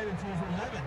heading towards 11.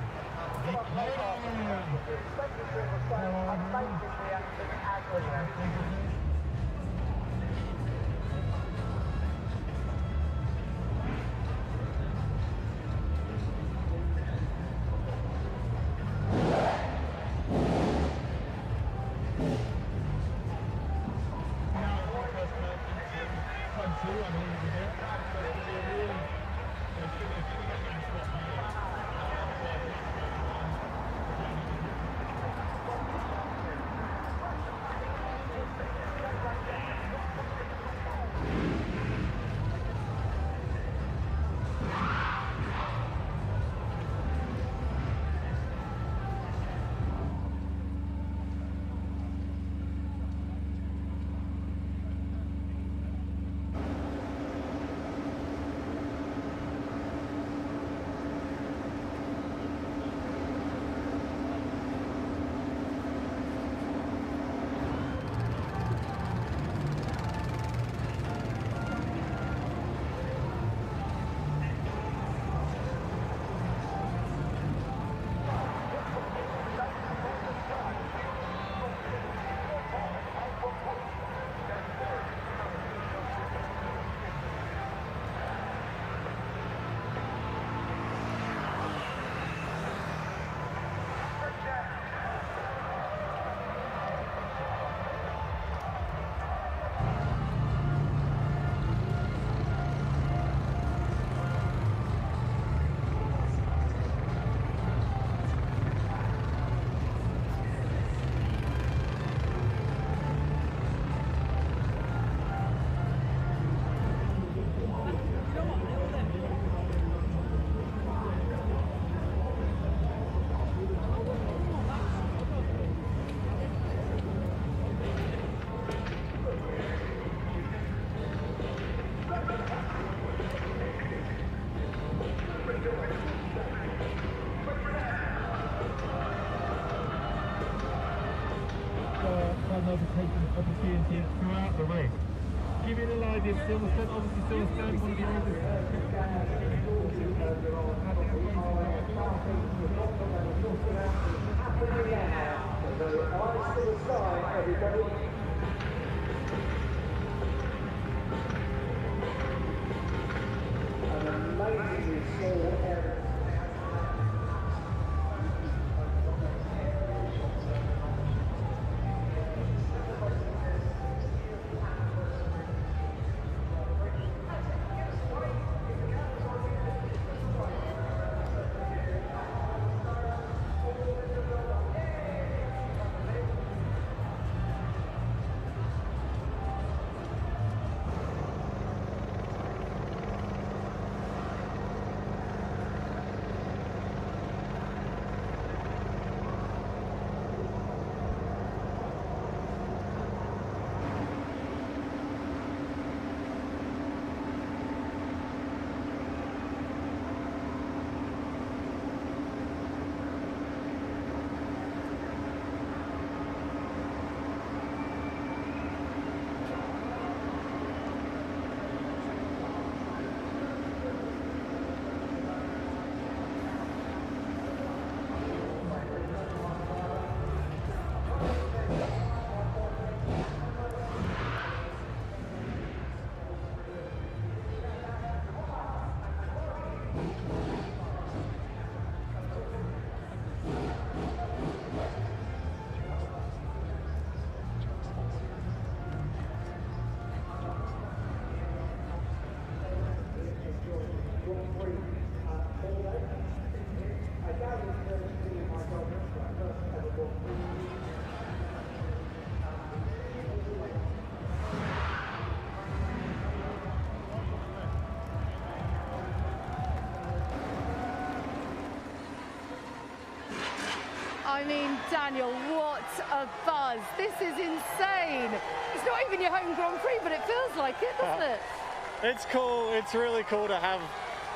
Opportunity throughout the race. Give you an idea of Silverstone, obviously Silverstone, one of the I mean, Daniel, what a buzz. This is insane. It's not even your home Grand Prix, but it feels like it, doesn't it? It's cool. It's really cool to have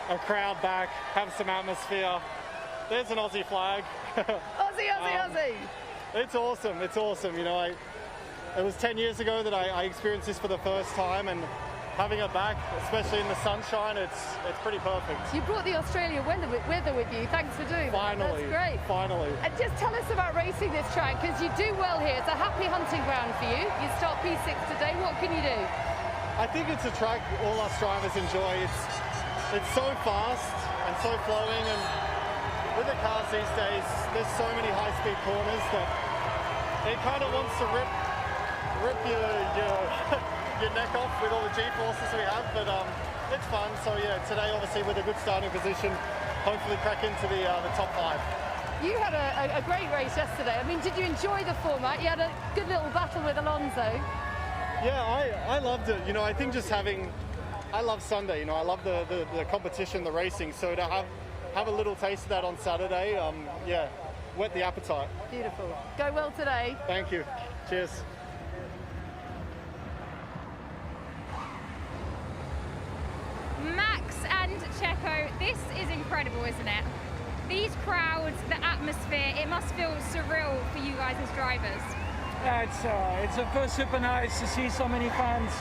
a crowd back, have some atmosphere. There's an Aussie flag. Aussie, Aussie, Aussie. It's awesome. It's awesome. You know, it was 10 years ago that I experienced this for the first time, and having her back, especially in the sunshine, it's pretty perfect. You brought the Australia weather with you. Thanks for doing Finally, that. That's great. Finally. And just tell us about racing this track, because you do well here. It's a happy hunting ground for you. You start P6 today. What can you do? I think it's a track all us drivers enjoy. It's so fast and so flowing, and with the cars these days, there's so many high-speed corners that it kind of wants to rip your neck off with all the G-forces we have, but it's fun. So yeah, today obviously with a good starting position, hopefully crack into the top 5. You had a great race yesterday. I mean, did you enjoy the format? You had a good little battle with Alonso. Yeah, I loved it. You know, I think just I love Sunday. You know, I love the competition, the racing. So to have a little taste of that on Saturday, yeah, whet the appetite. Beautiful. Go well today. Thank you. Cheers. Max and Checo, this is incredible, isn't it? These crowds, the atmosphere, it must feel surreal for you guys as drivers. Yeah, it's of course super nice to see so many fans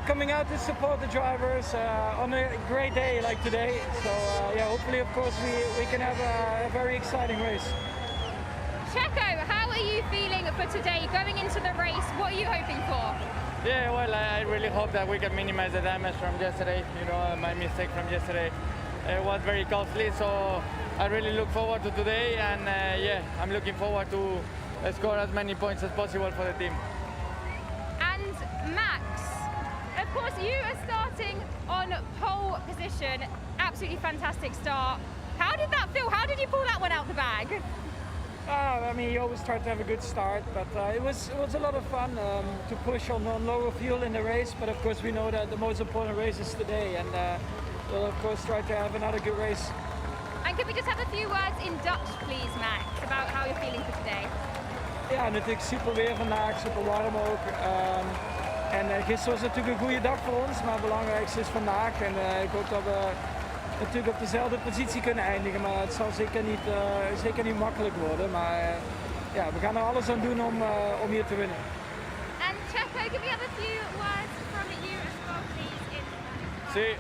coming out to support the drivers on a great day like today. So yeah, hopefully of course we can have a very exciting race. Checo, how are you feeling for today, going into the race? What are you hoping for? Yeah, well, I really hope that we can minimize the damage from yesterday. You know, my mistake from yesterday was very costly, so I really look forward to today, and yeah, I'm looking forward to score as many points as possible for the team. And Max, of course, you are starting on pole position. Absolutely fantastic start. How did that feel? How did you pull that one out the bag? I mean, you always try to have a good start, but it was a lot of fun to push on lower fuel in the race. But of course, we know that the most important race is today, and we'll of course try to have another good race. And could we just have a few words in Dutch, please, Max, about how you're feeling for today? Ja, natuurlijk super weer vandaag, super warm ook. En gisteren was natuurlijk een goede dag voor ons, maar het belangrijkste is vandaag. En ik hoop dat we natuurlijk op dezelfde positie kunnen eindigen, maar het zal zeker niet makkelijk worden. Maar ja, we gaan er alles aan doen om hier te winnen. And Checo, could we have a few words from you as well, please?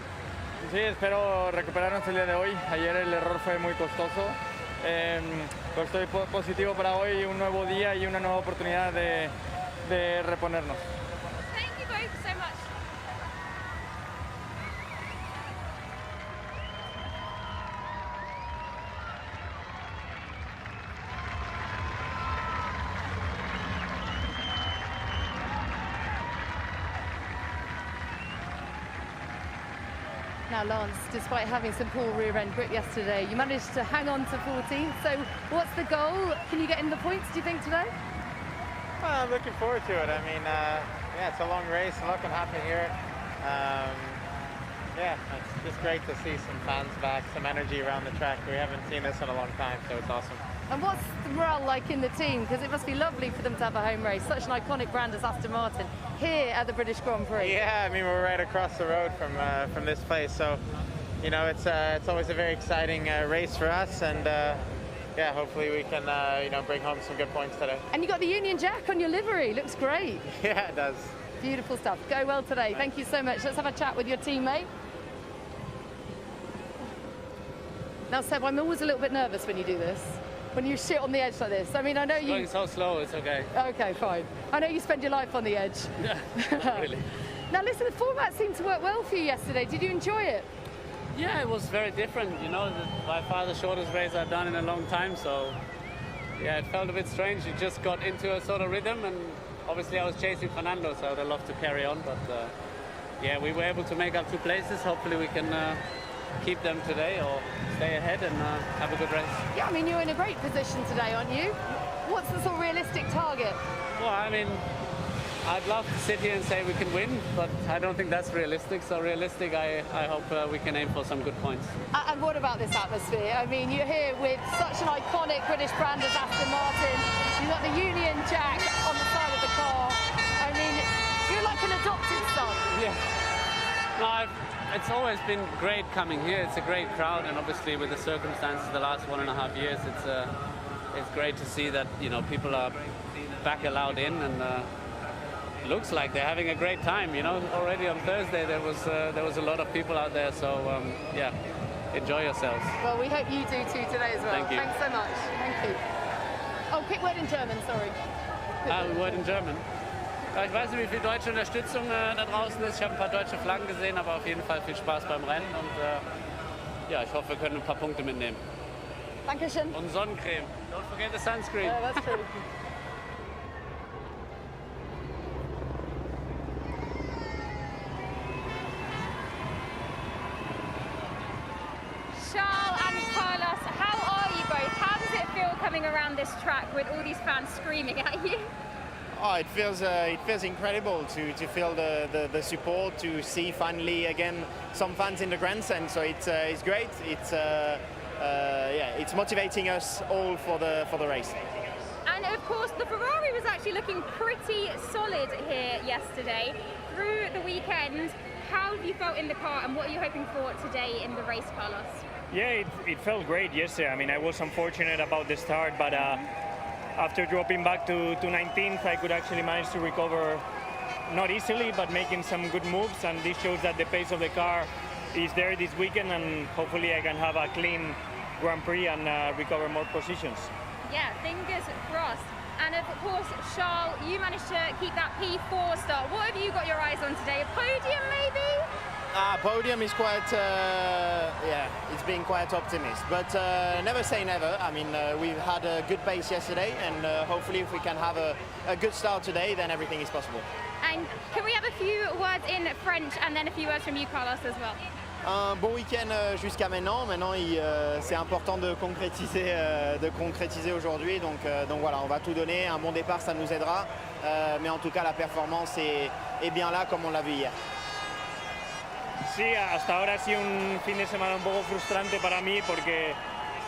Sí, espero recuperarnos el día de hoy. Ayer el error fue muy costoso. Pero estoy positivo para hoy, un nuevo día y una nueva oportunidad de reponernos. Thank you both so much. Now, Lance, despite having some poor rear-end grip yesterday, you managed to hang on to 14th. So what's the goal? Can you get in the points, do you think, today? Well, I'm looking forward to it. I mean, yeah, it's a long race. A lot can happen here. Yeah, it's just great to see some fans back, some energy around the track. We haven't seen this in a long time, so it's awesome. And what's the morale like in the team? Because it must be lovely for them to have a home race, such an iconic brand as Aston Martin, here at the British Grand Prix. Yeah, I mean, we're right across the road from this place, so you know, it's always a very exciting race for us, and yeah, hopefully we can you know, bring home some good points today. And you got the Union Jack on your livery. Looks great. Yeah, it does. Beautiful stuff. Go well today. Thank you so much. Let's have a chat with your teammate. Now, Seb, I'm always a little bit nervous when you do this. When you sit on the edge like this. I mean, I know you... Going so slow, it's okay. Okay, fine. I know you spend your life on the edge. Yeah, not really. Now, listen, the format seemed to work well for you yesterday. Did you enjoy it? Yeah, it was very different. You know, by far the shortest race I've done in a long time, so yeah, it felt a bit strange. You just got into a sort of rhythm, and obviously I was chasing Fernando, so I would have loved to carry on, but yeah, we were able to make up 2 places. Hopefully we can keep them today or stay ahead and have a good race. Yeah, I mean, you're in a great position today, aren't you? What's the sort of realistic target? Well, I mean, I'd love to sit here and say we can win, but I don't think that's realistic. So realistic, I hope we can aim for some good points. And what about this atmosphere? I mean, you're here with such an iconic British brand as Aston Martin. You've got the Union Jack on the side of the car. I mean, you're like an adopted son. Yeah. No, it's always been great coming here. It's a great crowd, and obviously with the circumstances the last 1.5 years, it's great to see that, you know, people are back allowed in, and looks like they're having a great time. You know, already on Thursday there was a lot of people out there. So yeah, enjoy yourselves. Well, we hope you do too today as well. Thank you. Thanks so much. Thank you. Oh, quick word in German, sorry. Ein Wort in German. Ja, ich weiß nicht, wie viel deutsche Unterstützung da draußen ist. Ich habe ein paar deutsche Flaggen gesehen, aber auf jeden Fall viel Spaß beim Rennen. Und ja, ich hoffe, wir können ein paar Punkte mitnehmen. Dankeschön. Und Sonnencreme. Don't forget the sunscreen. Yeah, that's true. Charles and Carlos, how are you both? How does it feel coming around this track with all these fans screaming at you? Oh, it feels incredible to feel the support, to see finally again some fans in the grandstand. So it's great. It's motivating us all for the race. And of course, the Ferrari was actually looking pretty solid here yesterday. Through the weekend, how have you felt in the car, and what are you hoping for today in the race, Carlos? Yeah, it felt great yesterday. I mean, I was unfortunate about the start, but after dropping back to 19th, I could actually manage to recover, not easily, but making some good moves. And this shows that the pace of the car is there this weekend, and hopefully I can have a clean Grand Prix and recover more positions. Yeah, fingers crossed. And of course, Charles, you managed to keep that P4 start. What have you got your eyes on today? A podium, maybe? Podium is quite, it's been quite optimistic, but never say never. I mean, we've had a good pace yesterday, and hopefully if we can have a good start today, then everything is possible. And can we have a few words in French and then a few words from you, Carlos, as well? Un bon week-end jusqu'à maintenant. Maintenant, c'est important de concrétiser aujourd'hui. Donc voilà, on va tout donner. Un bon départ, ça nous aidera. Mais en tout cas, la performance est bien là, comme on l'a vu hier. Sí, hasta ahora ha sido un fin de semana un poco frustrante para mí porque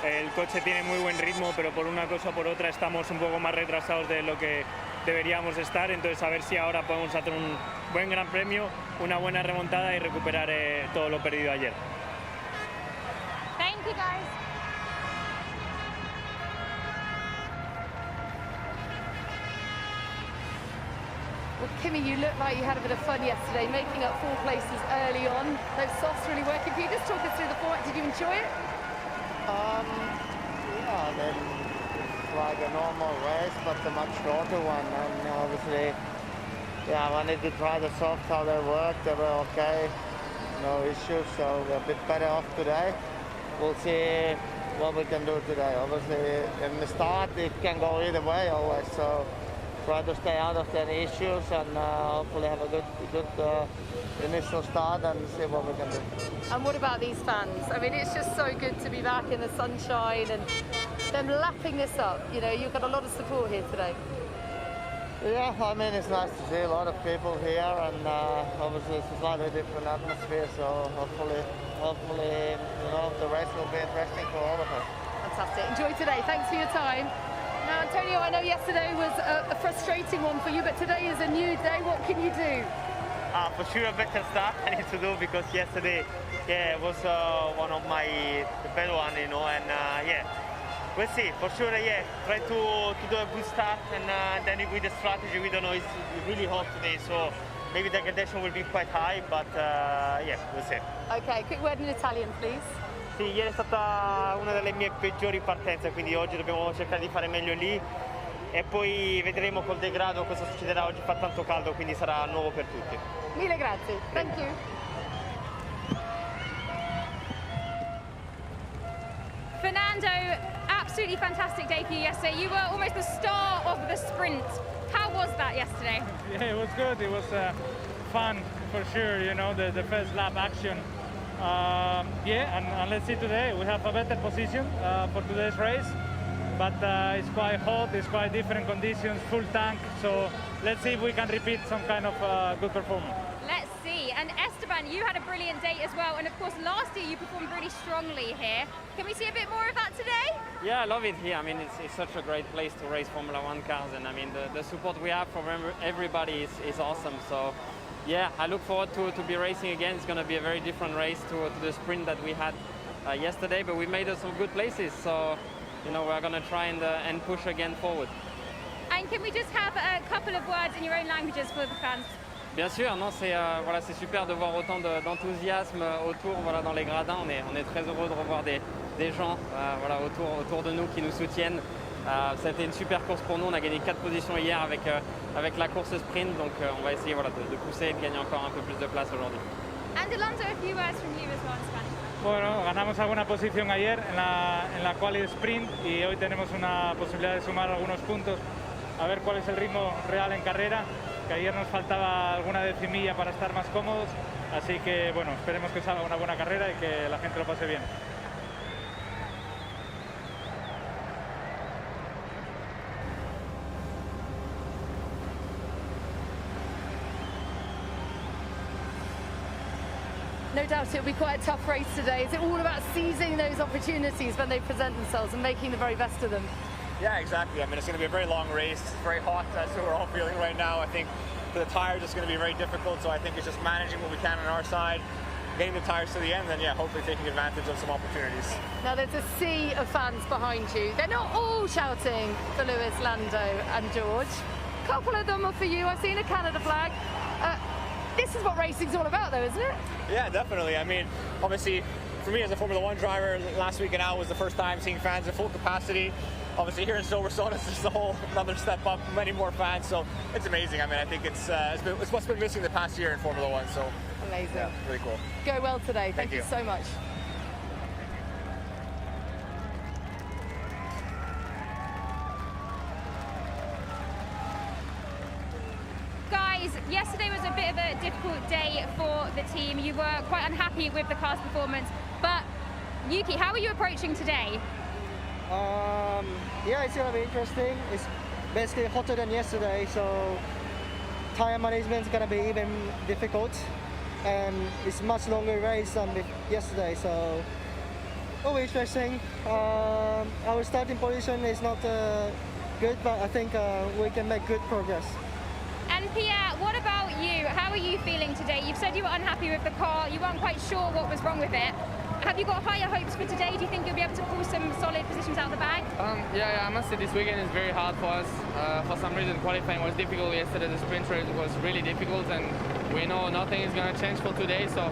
el coche tiene muy buen ritmo, pero por una cosa o por otra estamos un poco más retrasados de lo que deberíamos estar. Entonces a ver si ahora podemos hacer un buen gran premio, una buena remontada y recuperar todo lo perdido ayer. Thank you, guys. Well, Kimi, you looked like you had a bit of fun yesterday, making up 4 places early on. Those softs really working. Can you just talk us through the format? Did you enjoy it? Yeah, I mean, it's like a normal race, but a much shorter one. And obviously, yeah, I wanted to try the softs, how they work. They were okay, no issues, so we're a bit better off today. We'll see what we can do today. Obviously, in the start, it can go either way always, so try to stay out of any issues and hopefully have a good initial start and see what we can do. And what about these fans? I mean, it's just so good to be back in the sunshine and them lapping this up. You know, you've got a lot of support here today. Yeah, I mean, it's nice to see a lot of people here, and obviously it's a slightly different atmosphere, so hopefully, you know, the race will be interesting for all of us. Fantastic. Enjoy today. Thanks for your time. Now, Antonio, I know yesterday was a frustrating one for you, but today is a new day. What can you do? For sure, a better start I need to do, because yesterday, yeah, was one of the better one, you know, and yeah, we'll see. For sure, yeah, try to do a good start, and then with the strategy, we don't know, it's really hot today, so maybe the degradation will be quite high, but yeah, we'll see. Okay, quick word in Italian, please. Sì, ieri è stata una delle mie peggiori partenze, quindi oggi dobbiamo cercare di fare meglio lì e poi vedremo col degrado cosa succederà. Oggi fa tanto caldo, quindi sarà nuovo per tutti. Mille grazie. Thank you. Fernando, absolutely fantastic day for you yesterday. You were almost the star of the sprint. How was that yesterday? Yeah, it was good. It was fun for sure, you know, the first lap action. Yeah, and let's see today. We have a better position for today's race, but it's quite hot, it's quite different conditions, full tank, so let's see if we can repeat some kind of good performance. Let's see. And Esteban, you had a brilliant day as well, and of course last year you performed really strongly here. Can we see a bit more of that today? Yeah, I love it here. I mean, it's such a great place to race Formula One cars, and I mean the support we have from everybody is awesome. So yeah, I look forward to be racing again. It's going to be a very different race to the sprint that we had yesterday, but we made some good places. So, you know, we're going to try and push again forward. And And can we just have a couple of words in your own languages for the fans? Bien sûr, non, c'est voilà, c'est super de voir autant d'enthousiasme autour, voilà, dans les gradins. On est très heureux de revoir des gens voilà, autour de nous qui nous soutiennent. Ça a été une super course pour nous. On a gagné 4 positions hier avec la course sprint, donc on va essayer voilà, de pousser et de gagner encore un peu plus de place aujourd'hui. And Alonso, a few words from you as well in Spanish. Bueno, ganamos alguna posición ayer en la quali sprint y hoy tenemos una posibilidad de sumar algunos puntos, a ver cuál es el ritmo real en carrera, que ayer nos faltaba alguna decimilla para estar más cómodos, así que bueno, esperemos que salga una buena carrera y que la gente lo pase bien. No doubt it'll be quite a tough race today. Is it all about seizing those opportunities when they present themselves and making the very best of them? Yeah, exactly. I mean, it's going to be a very long race. It's very hot. That's what we're all feeling right now. I think for the tires, it's going to be very difficult. So I think it's just managing what we can on our side, getting the tires to the end, and yeah, hopefully taking advantage of some opportunities. Now there's a sea of fans behind you. They're not all shouting for Lewis, Lando and George. A couple of them are for you. I've seen a Canada flag. This is what racing's all about though, isn't it? Yeah, definitely. I mean, obviously, for me as a Formula One driver, last weekend out was the first time seeing fans at full capacity. Obviously here in Silverstone, it's just a whole another step up, many more fans, so it's amazing. I mean, I think it's what's been missing the past year in Formula One, so amazing. Yeah, really cool. Go well today. Thank you so much. Guys, yesterday was a bit of a difficult day for the team. You were quite unhappy with the car's performance, but Yuki, how are you approaching today? Yeah, it's gonna be interesting. It's basically hotter than yesterday, so tire management is gonna be even difficult, and it's much longer race than yesterday, so it'll be interesting. Our starting position is not good, but I think we can make good progress. And Pierre, what about you? How are you feeling today? You've said you were unhappy with the car, you weren't quite sure what was wrong with it. Have you got higher hopes for today? Do you think you'll be able to pull some solid positions out of the bag? Yeah, I must say this weekend is very hard for us. For some reason, qualifying was difficult yesterday. The sprint race was really difficult, and we know nothing is going to change for today. So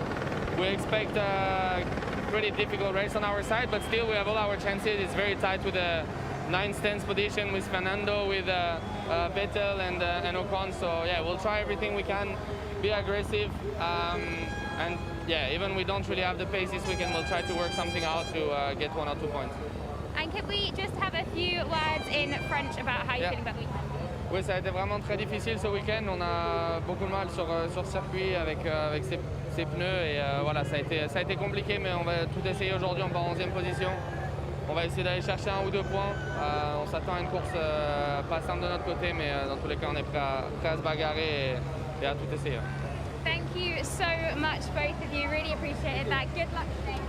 we expect a pretty difficult race on our side, but still we have all our chances. It's very tight with the 9th, 10th position with Fernando, with Vettel and Ocon. So yeah, we'll try everything we can, be aggressive, and yeah, even we don't really have the pace this weekend, we'll try to work something out to get 1 or 2 points. And can we just have a few words in French about how you're feeling about the weekend? Oui, ça a été vraiment très difficile ce week-end. On a beaucoup de mal sur circuit avec ses pneus et voilà, ça a été compliqué, mais on va tout essayer aujourd'hui. On part en 11e position. On va essayer d'aller chercher 1 ou 2 points. On s'attend à une course pas simple de notre côté, mais dans tous les cas, on est prêt à se bagarrer et à tout essayer. Thank you so much, both of you. Really appreciated that. Good luck today.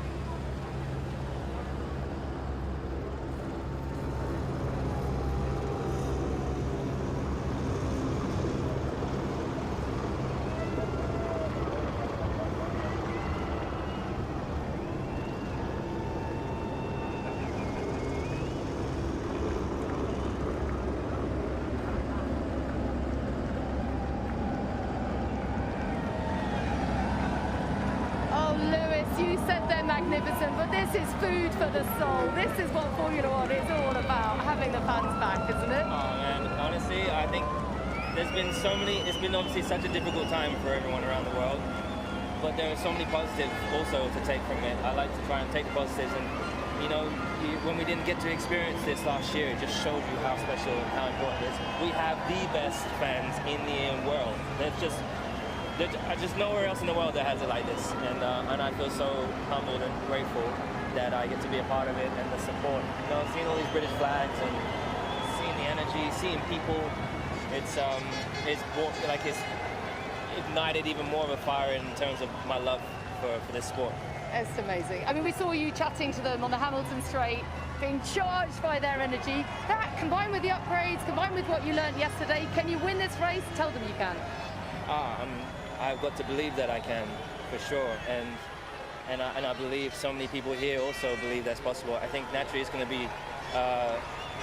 You said they're magnificent, but this is food for the soul. This is what Formula One is all about, having the fans back, isn't it? Oh man, honestly, I think it's been obviously such a difficult time for everyone around the world, but there are so many positives also to take from it. I like to try and take the positives, and you know, when we didn't get to experience this last year, it just showed you how special and how important it is. We have the best fans in the world. There's just nowhere else in the world that has it like this, and I feel so humbled and grateful that I get to be a part of it, and the support. You know, seeing all these British flags and seeing the energy, seeing people, it's ignited even more of a fire in terms of my love for this sport. It's amazing. I mean, we saw you chatting to them on the Hamilton straight, being charged by their energy. That, combined with the upgrades, combined with what you learned yesterday, can you win this race? Tell them you can. I've got to believe that I can, for sure, and I believe so many people here also believe that's possible. I think naturally it's going to be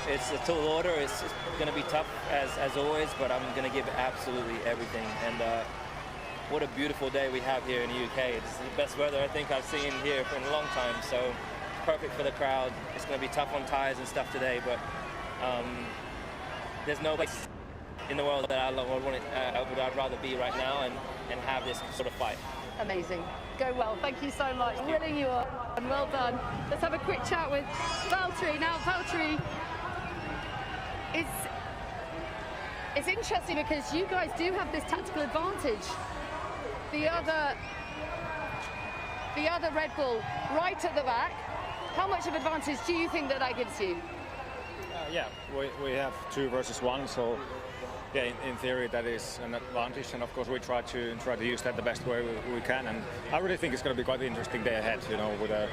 It's a tall order. It's going to be tough as always, but I'm going to give absolutely everything. And what a beautiful day we have here in the UK. It's the best weather I think I've seen here in a long time. So it's perfect for the crowd. It's going to be tough on tyres and stuff today, but there's no place in the world that I'd rather be right now and have this sort of fight. Amazing. Go well. Thank you so much. Willing you on. Well done. Let's have a quick chat with Valtteri. Now, Valtteri, it's interesting because you guys do have this tactical advantage. The other Red Bull right at the back. How much of advantage do you think that gives you? Yeah, we have 2 versus 1, so yeah, in theory that is an advantage, and of course we try to use that the best way we can. And I really think it's going to be quite an interesting day ahead. You know, with a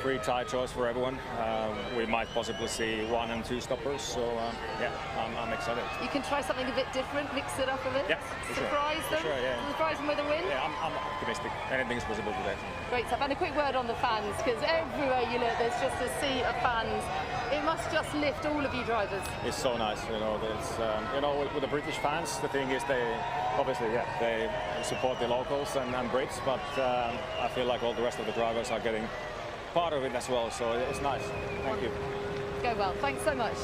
free tyre choice for everyone, we might possibly see 1 and 2 stoppers. So yeah, I'm excited. You can try something a bit different, mix it up a bit. Yeah, surprise them. Sure, yeah. Surprise them with a win. Yeah, I'm optimistic. Anything's possible today. Great stuff. And a quick word on the fans, because everywhere you look, there's just a sea of fans. It must just lift all of you drivers. It's so nice, you know. There's, you know, with the British fans, the thing is they obviously, yeah, they support the locals and Brits, but I feel like all the rest of the drivers are getting part of it as well, so it's nice. Thank you. Go well. Thanks so much.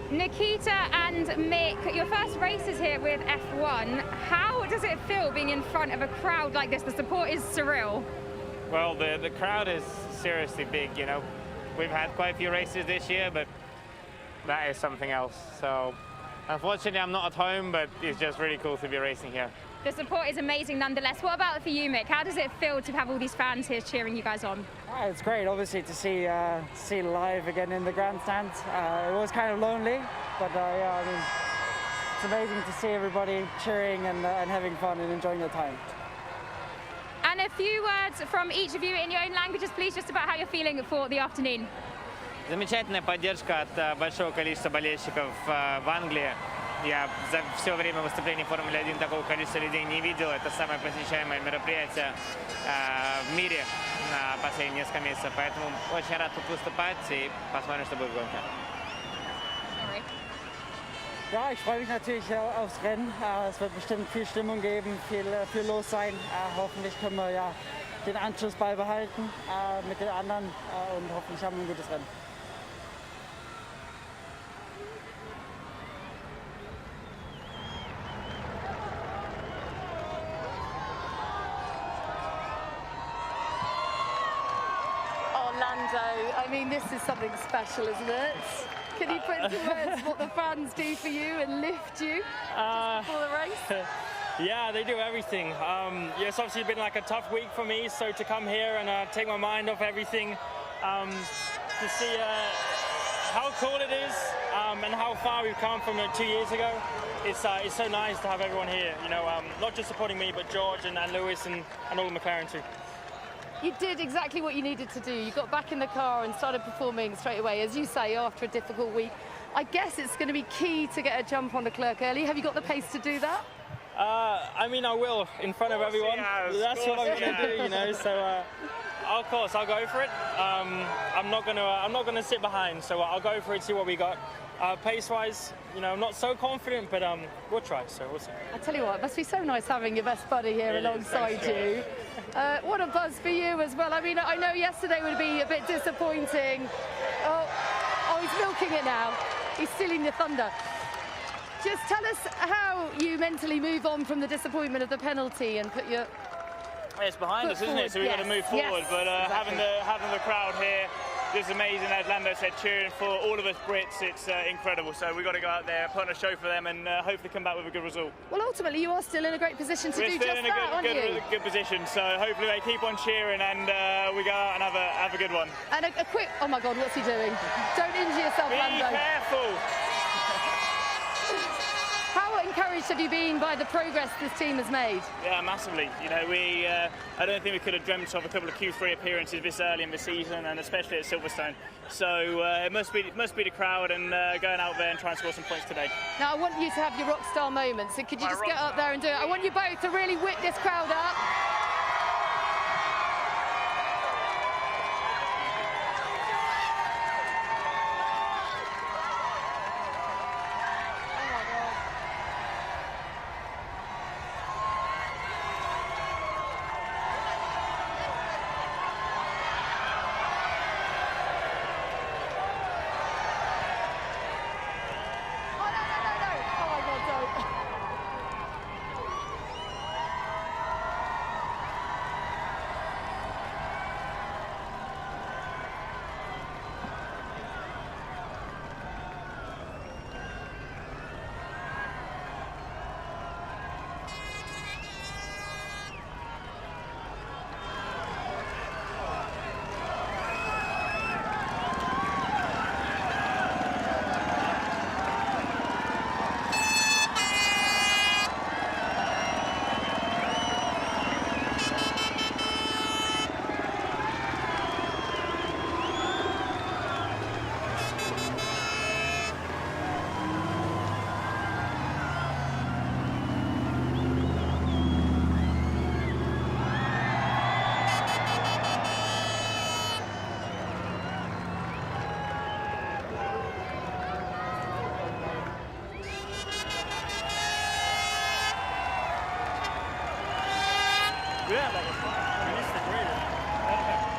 Nikita and Mick, your first races here with F1. How does it feel being in front of a crowd like this? The support is surreal. Well, the crowd is seriously big, you know. We've had quite a few races this year, but that is something else. So, unfortunately, I'm not at home, but it's just really cool to be racing here. The support is amazing nonetheless. What about for you, Mick? How does it feel to have all these fans here cheering you guys on? It's great, obviously, to see live again in the grandstand. It was kind of lonely, but yeah, I mean, it's amazing to see everybody cheering and having fun and enjoying their time. And a few words from each of you in your own languages, please, just about how you're feeling for the afternoon. Замечательная поддержка от большого количества болельщиков в Англии. Я за все время выступлений в Формуле-1 такого количества людей не видел. Это самое посещаемое мероприятие в мире на последние несколько месяцев. Поэтому очень рад тут выступать и посмотрим, что будет в гонке. Ja, ich freue mich natürlich aufs Rennen. Es wird bestimmt viel Stimmung geben, viel los sein. Hoffentlich können wir ja den Anschluss beibehalten mit den anderen und hoffentlich haben wir ein gutes Rennen. Orlando, I mean, this is something special, isn't it? Can you put into words what the fans do for you and lift you before the race? Yeah, they do everything. Yeah, it's obviously been like a tough week for me, so to come here and take my mind off everything, to see how cool it is and how far we've come from 2 years ago. It's so nice to have everyone here, you know, not just supporting me, but George and Lewis and all the McLaren too. You did exactly what you needed to do. You got back in the car and started performing straight away, as you say, after a difficult week. I guess it's going to be key to get a jump on Leclerc early. Have you got the pace to do that? I mean, I will in front of everyone. That's what I'm going to do, you know. So, of course, I'll go for it. I'm not going to sit behind. So I'll go for it. See what we got. Pace-wise, you know, I'm not so confident, but we'll try. So we'll see. I tell you what, it must be so nice having your best buddy here alongside you. What a buzz for you as well. I mean, I know yesterday would be a bit disappointing. Oh, he's milking it now. He's stealing the thunder. Just tell us how you mentally move on from the disappointment of the penalty and put your It's behind us, isn't it? So we've got to move forward. But exactly. having the crowd here, just amazing. As Lando said, cheering for all of us Brits, it's incredible. So we've got to go out there, put on a show for them, and hopefully come back with a good result. Well, ultimately, you are still in a great position to do just that, aren't you? We're still in a good position. So hopefully they keep on cheering, and we go out and have a good one. And a quick, oh my God, what's he doing? Don't injure yourself, Lando. Be careful. How encouraged have you been by the progress this team has made? Yeah, massively. You know, I don't think we could have dreamt of a couple of Q3 appearances this early in the season, and especially at Silverstone. So it must be the crowd and going out there and trying to score some points today. Now, I want you to have your rock star moment, so could you just get up there and do it? I want you both to really whip this crowd up. Yeah, that was fun. I mean, this is great.